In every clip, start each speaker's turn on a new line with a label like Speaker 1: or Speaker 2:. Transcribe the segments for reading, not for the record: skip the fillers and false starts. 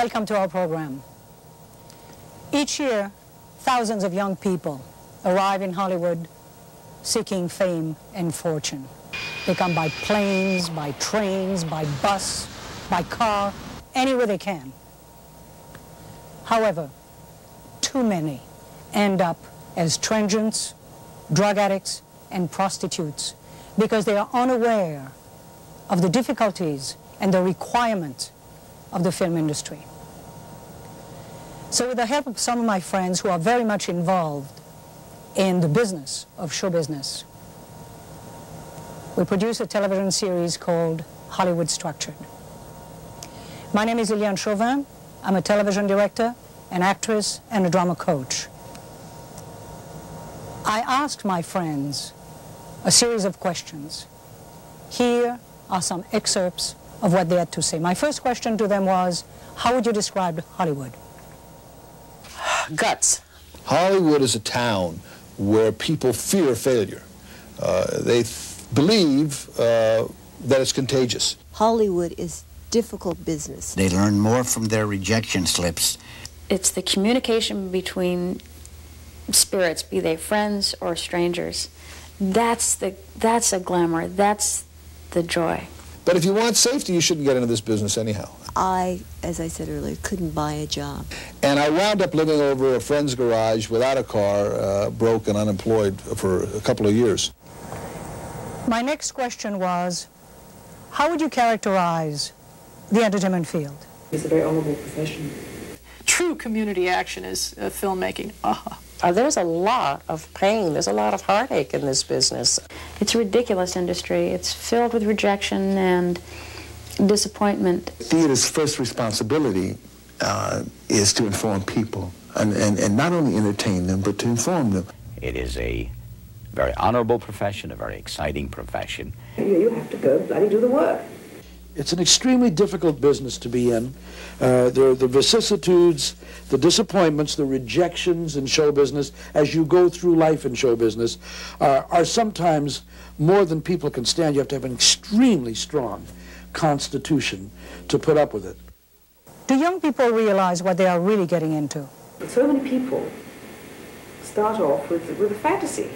Speaker 1: Welcome to our program. Each year, thousands of young people arrive in Hollywood seeking fame and fortune. They come by planes, by trains, by bus, by car, anywhere they can. However, too many end up as transients, drug addicts, and prostitutes because they are unaware of the difficulties and the requirements of the film industry. So with the help of some of my friends who are very much involved in the business of show business, we produce a television series called Hollywood Structured. My name is Lilyan Chauvin. I'm a television director, an actress, and a drama coach. I asked my friends a series of questions. Here are some excerpts of what they had to say. My first question to them was, how would you describe Hollywood?
Speaker 2: Guts.
Speaker 3: Hollywood is a town where people fear failure. They believe that it's contagious.
Speaker 4: Hollywood is difficult business.
Speaker 5: They learn more from their rejection slips.
Speaker 6: It's the communication between spirits, be they friends or strangers. That's a glamour. That's the joy.
Speaker 3: But if you want safety, you shouldn't get into this business anyhow.
Speaker 4: I, as I said earlier, couldn't buy a job.
Speaker 3: And I wound up living over a friend's garage without a car, broke and unemployed for a couple of years.
Speaker 1: My next question was, how would you characterize the entertainment field?
Speaker 7: It's a very honorable profession.
Speaker 8: True community action is filmmaking.
Speaker 2: There's a lot of pain. There's a lot of heartache in this business.
Speaker 6: It's a ridiculous industry. It's filled with rejection and disappointment.
Speaker 9: Theater's first responsibility is to inform people, and not only entertain them, but to inform them.
Speaker 5: It is a very honorable profession, a very exciting profession.
Speaker 7: You have to go bloody do the work.
Speaker 10: It's an extremely difficult business to be in. The vicissitudes, the disappointments, the rejections in show business as you go through life in show business are sometimes more than people can stand. You have to have an extremely strong constitution to put up with it.
Speaker 1: Do young people realize what they are really getting into?
Speaker 7: So many people start off with a fantasy.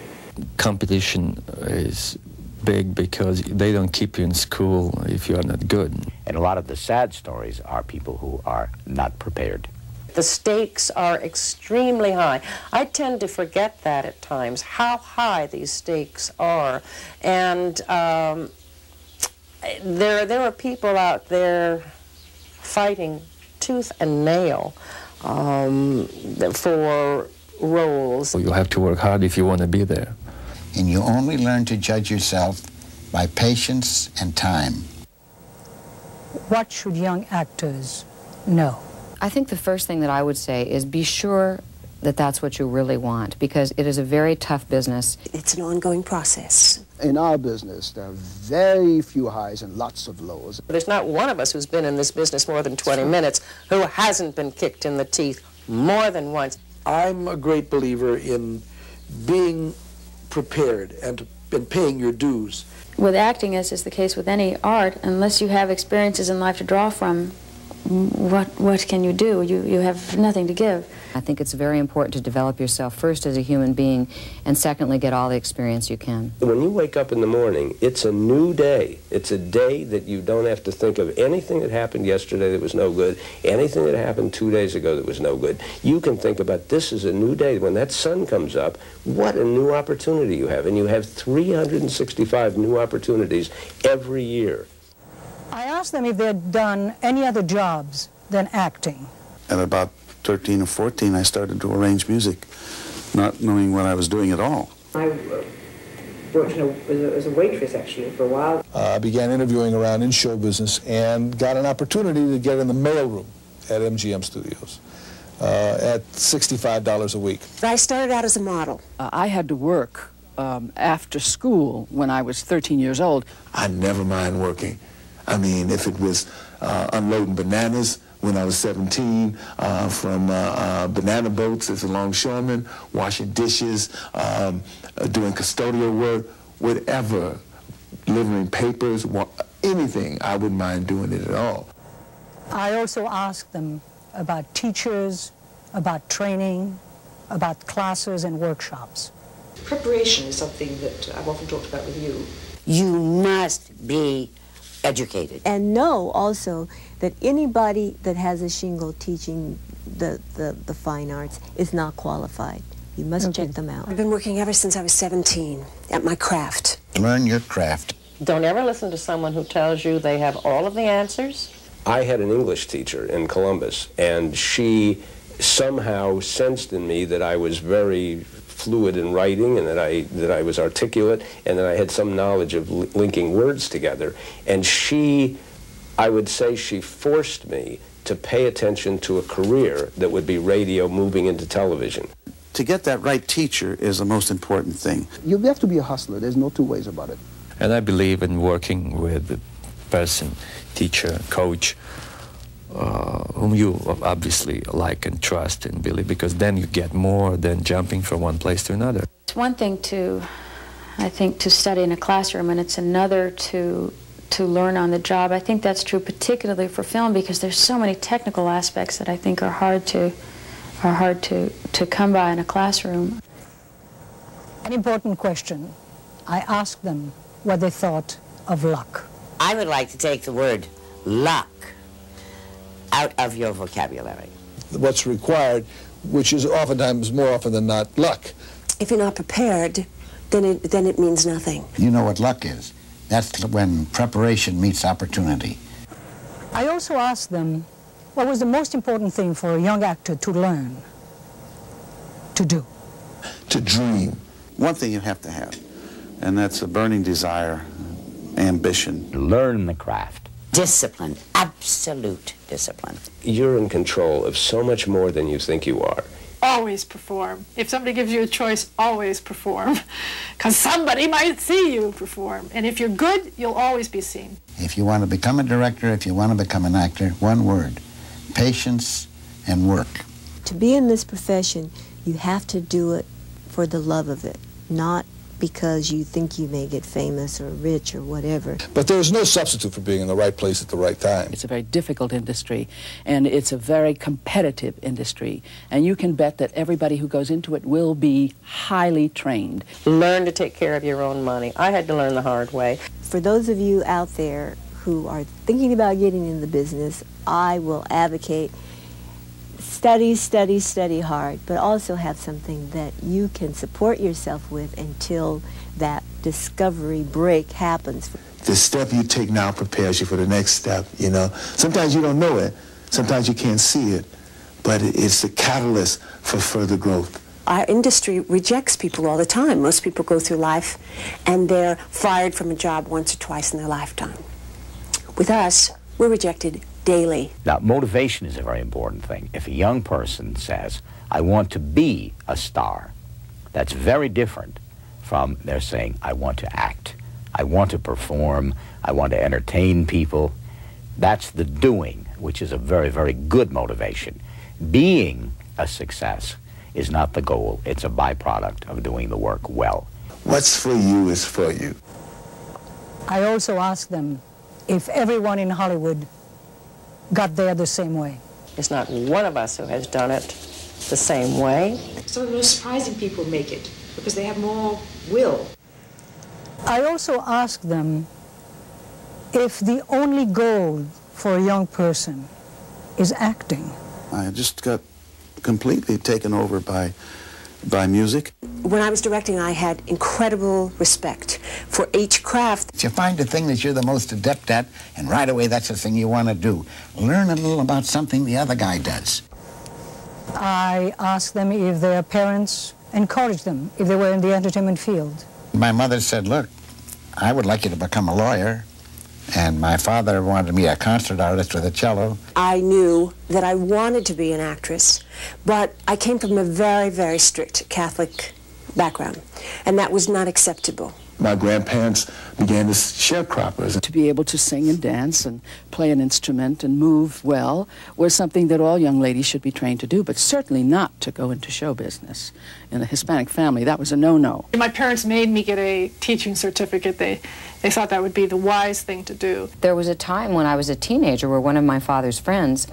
Speaker 11: Competition is big because they don't keep you in school if you are not good.
Speaker 5: And a lot of the sad stories are people who are not prepared.
Speaker 2: The stakes are extremely high. I tend to forget that at times, how high these stakes are. And there are people out there fighting tooth and nail for roles.
Speaker 11: You have to work hard if you want to be there.
Speaker 5: And you only learn to judge yourself by patience and time.
Speaker 1: What should young actors know?
Speaker 12: I think the first thing that I would say is be sure that that's what you really want, because it is a very tough business.
Speaker 4: It's an ongoing process.
Speaker 13: In our business, there are very few highs and lots of lows.
Speaker 2: There's not one of us who's been in this business more than 20 minutes who hasn't been kicked in the teeth more than once.
Speaker 10: I'm a great believer in being prepared and paying your dues.
Speaker 6: With acting, as is the case with any art, unless you have experiences in life to draw from, what can you do? You have nothing to give.
Speaker 12: I think it's very important to develop yourself first as a human being, and secondly, get all the experience you can.
Speaker 14: When you wake up in the morning, it's a new day. It's a day that you don't have to think of anything that happened yesterday that was no good, anything that happened 2 days ago that was no good. You can think about this is a new day. When that sun comes up, what a new opportunity you have. And you have 365 new opportunities every year.
Speaker 1: I asked them if they had done any other jobs than acting.
Speaker 9: At about 13 or 14, I started to arrange music, not knowing what I was doing at all.
Speaker 7: I worked as a waitress, actually, for a while.
Speaker 3: I began interviewing around in show business and got an opportunity to get in the mailroom at MGM Studios at $65 a week.
Speaker 4: I started out as a model.
Speaker 8: I had to work after school when I was 13 years old.
Speaker 9: I never mind working. I mean, if it was unloading bananas when I was 17, from banana boats as a longshoreman, washing dishes, doing custodial work, whatever, delivering papers, anything, I wouldn't mind doing it at all.
Speaker 1: I also asked them about teachers, about training, about classes and workshops.
Speaker 7: Preparation is something that I've often talked about with you.
Speaker 15: You must be educated.
Speaker 4: And know also that anybody that has a shingle teaching the fine arts is not qualified. You must check them out.
Speaker 16: I've been working ever since I was 17 at my craft.
Speaker 5: Learn your craft.
Speaker 2: Don't ever listen to someone who tells you they have all of the answers.
Speaker 14: I had an English teacher in Columbus, and she somehow sensed in me that I was very fluid in writing and that I was articulate and that I had some knowledge of linking words together. And she, I would say she forced me to pay attention to a career that would be radio moving into television.
Speaker 17: To get that right teacher is the most important thing.
Speaker 13: You have to be a hustler. There's no two ways about it.
Speaker 11: And I believe in working with a person, teacher, coach, whom you obviously like and trust and believe, because then you get more than jumping from one place to another.
Speaker 6: It's one thing to, I think, to study in a classroom, and it's another to learn on the job. I think that's true particularly for film, because there's so many technical aspects that I think are hard to come by in a classroom.
Speaker 1: An important question. I asked them what they thought of luck.
Speaker 15: I would like to take the word luck out of your vocabulary.
Speaker 3: What's required, which is oftentimes, more often than not, luck.
Speaker 16: If you're not prepared, then it means nothing.
Speaker 5: You know what luck is. That's when preparation meets opportunity.
Speaker 1: I also asked them what was the most important thing for a young actor to learn, to do.
Speaker 3: To dream.
Speaker 17: One thing you have to have, and that's a burning desire, ambition.
Speaker 15: Learn the craft. Discipline, absolute discipline.
Speaker 14: You're in control of so much more than you think you are.
Speaker 18: Always perform. If somebody gives you a choice, always perform. Because somebody might see you perform. And if you're good, you'll always be seen.
Speaker 5: If you want to become a director, if you want to become an actor, one word: patience and work.
Speaker 4: To be in this profession, you have to do it for the love of it, not because you think you may get famous or rich or whatever.
Speaker 3: But there's no substitute for being in the right place at the right time.
Speaker 8: It's a very difficult industry, and it's a very competitive industry, and you can bet that everybody who goes into it will be highly trained.
Speaker 2: Learn to take care of your own money. I had to learn the hard way.
Speaker 4: For those of you out there who are thinking about getting in the business, I will advocate study, study, study hard, but also have something that you can support yourself with until that discovery break happens.
Speaker 9: The step you take now prepares you for the next step, you know. Sometimes you don't know it, sometimes you can't see it, but it's the catalyst for further growth.
Speaker 16: Our industry rejects people all the time. Most people go through life and they're fired from a job once or twice in their lifetime. With us, we're rejected daily.
Speaker 19: Now, motivation is a very important thing. If a young person says, I want to be a star, that's very different from they're saying, I want to act, I want to perform, I want to entertain people. That's the doing, which is a very, very good motivation. Being a success is not the goal. It's a byproduct of doing the work well.
Speaker 9: What's for you is for you.
Speaker 1: I also asked them if everyone in Hollywood got there the same way.
Speaker 2: There's not one of us who has done it the same way.
Speaker 7: Some of the most surprising people make it because they have more will.
Speaker 1: I also asked them if the only goal for a young person is acting.
Speaker 17: I just got completely taken over by music.
Speaker 16: When I was directing, I had incredible respect for each craft.
Speaker 5: If you find the thing that you're the most adept at, and right away that's the thing you want to do, learn a little about something the other guy does.
Speaker 1: I asked them if their parents encouraged them, if they were in the entertainment field.
Speaker 5: My mother said, look, I would like you to become a lawyer. And my father wanted me a concert artist with a cello.
Speaker 16: I knew that I wanted to be an actress, but I came from a very, very strict Catholic background, and that was not acceptable.
Speaker 9: My grandparents began as sharecroppers.
Speaker 8: To be able to sing and dance and play an instrument and move well was something that all young ladies should be trained to do, but certainly not to go into show business. In a Hispanic family, that was a no-no.
Speaker 18: My parents made me get a teaching certificate. They thought that would be the wise thing to do.
Speaker 12: There was a time when I was a teenager where one of my father's friends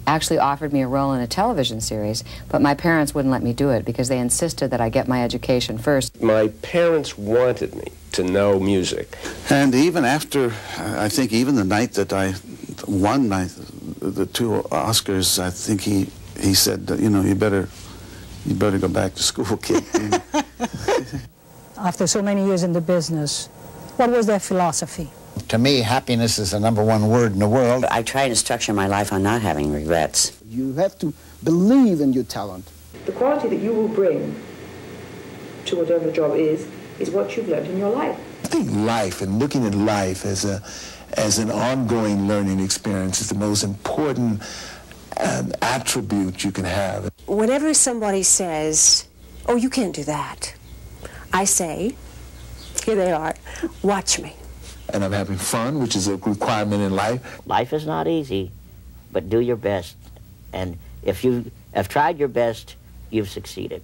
Speaker 12: actually offered me a role in a television series, but my parents wouldn't let me do it because they insisted that I get my education first.
Speaker 14: My parents wanted me to know music.
Speaker 17: And even after, I think even the night that I won the 2 Oscars, I think he said, you know, you better go back to school, kid.
Speaker 1: After so many years in the business, what was their philosophy?
Speaker 5: To me, happiness is the #1 word in the world.
Speaker 15: I try to structure my life on not having regrets.
Speaker 13: You have to believe in your talent.
Speaker 7: The quality that you will bring to whatever the job is what you've learned in your life.
Speaker 9: I think life and looking at life as an ongoing learning experience is the most important attribute you can have.
Speaker 16: Whenever somebody says, oh, you can't do that, I say, here they are, watch me.
Speaker 9: And I'm having fun, which is a requirement in life.
Speaker 15: Life is not easy, but do your best. And if you have tried your best, you've succeeded.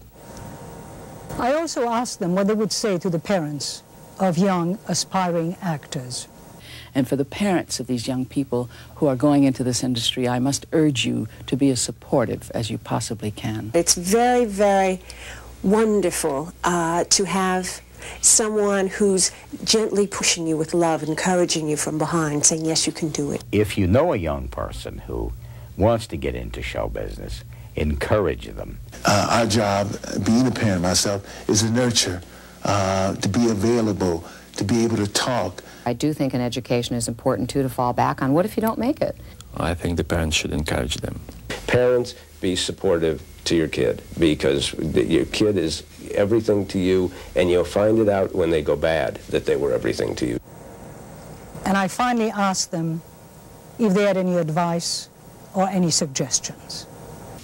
Speaker 1: I also asked them what they would say to the parents of young, aspiring actors.
Speaker 8: And for the parents of these young people who are going into this industry, I must urge you to be as supportive as you possibly can.
Speaker 16: It's very, very wonderful to have someone who's gently pushing you with love, encouraging you from behind, saying, yes, you can do it.
Speaker 19: If you know a young person who wants to get into show business, encourage them.
Speaker 9: Our job, being a parent myself, is to nurture, to be available, to be able to talk.
Speaker 12: I do think an education is important, too, to fall back on. What if you don't make it?
Speaker 11: I think the parents should encourage them.
Speaker 14: Parents, be supportive to your kid, because your kid is everything to you, and you'll find it out when they go bad that they were everything to you.
Speaker 1: And I finally asked them if they had any advice or any suggestions.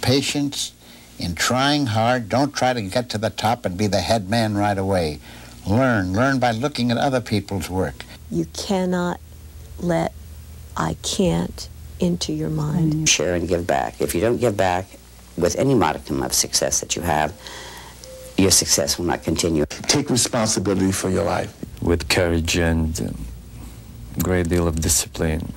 Speaker 5: Patience in trying hard. Don't try to get to the top and be the head man right away. Learn by looking at other people's work.
Speaker 4: You cannot let I can't into your mind.
Speaker 15: Share and give back. If you don't give back with any modicum of success that you have, your success will not continue.
Speaker 9: Take responsibility for your life.
Speaker 11: With courage and a great deal of discipline,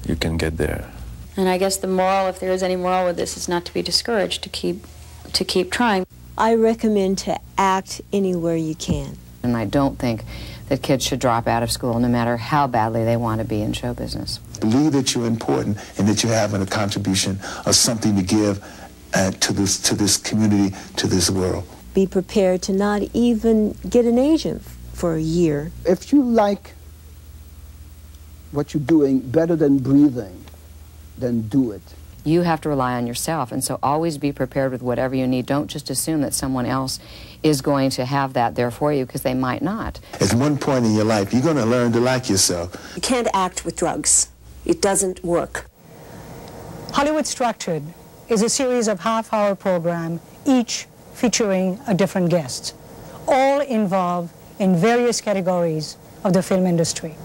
Speaker 11: you can get there.
Speaker 6: And I guess the moral, if there is any moral with this, is not to be discouraged, to keep trying.
Speaker 4: I recommend to act anywhere you can.
Speaker 12: And I don't think that kids should drop out of school no matter how badly they want to be in show business.
Speaker 9: Believe that you're important and that you're having a contribution or something to give to this community, to this world.
Speaker 4: Be prepared to not even get an agent for a year.
Speaker 13: If you like what you're doing better than breathing, then do it.
Speaker 12: You have to rely on yourself, and so always be prepared with whatever you need. Don't just assume that someone else is going to have that there for you, because they might not.
Speaker 9: At one point in your life, you're going to learn to like yourself.
Speaker 16: You can't act with drugs. It doesn't work.
Speaker 1: Hollywood Structured is a series of half-hour program, each featuring a different guest, all involved in various categories of the film industry.